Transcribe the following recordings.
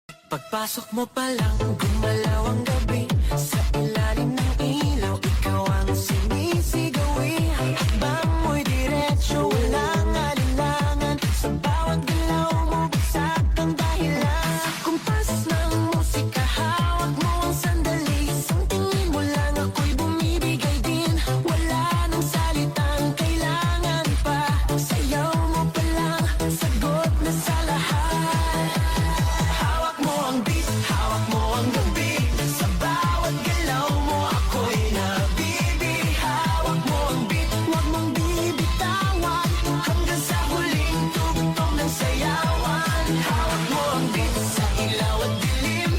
Pagpasok mo pa lang, gumalaw ang gabi. Sa ilalim ng ilaw, ikaw ang sinisigawi. Hakbang mo'y diretsyo, walang alinlangan. Sa bawat galaw mo, bagsak ang dahilan. Sa kumpas ng musika, hawak mo ang sandali. Isang tingin mo lang, ako'y bumibigay din. Wala nang salitang kailangan pa. Sayaw mo pa lang, sagot na sa lahat. Hawak mo ang beat, hawak mo ang gabi. Sa bawat galaw mo, ako'y nabibi. Hawak mo ang beat, huwag mong bibitawan. Hanggang sa huling tugtog ng sayawan. Hawak mo ang beat, sa ilaw at dilim.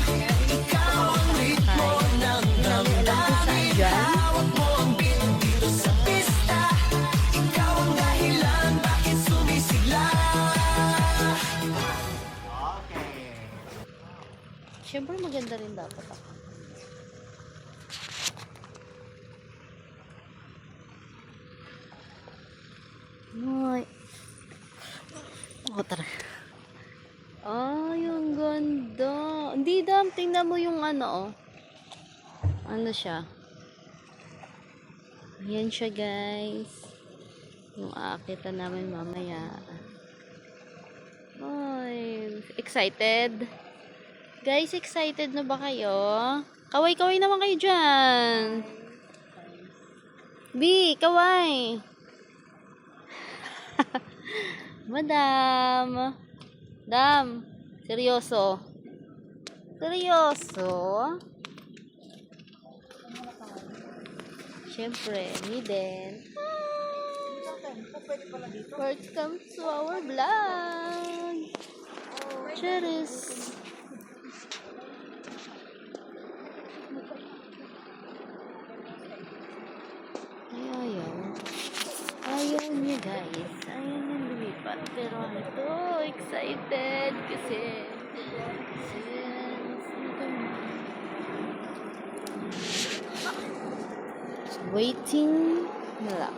Ikaw ang ritmo ng damdamin. Hawak mo ang beat dito sa pista. Ikaw ang dahilan, bakit sumisigla. Siyempre maganda rin dapat ako. Ay. Oh, tara. Ay, ang ganda. Hindi, Dam. Tingnan mo yung ano, oh. Ano siya? Ayan siya, guys. Yung aakitan namin mamaya. Ay, excited? Guys, excited na ba kayo? Kaway-kaway naman kayo dyan. B, kaway. Madam. Dam, seryoso. Seryoso? Siyempre, me din. Welcome to our vlog. Cheers. Ayaw niya, guys. Ayaw niya lumipat. Pero ito, excited kasi waiting na lang.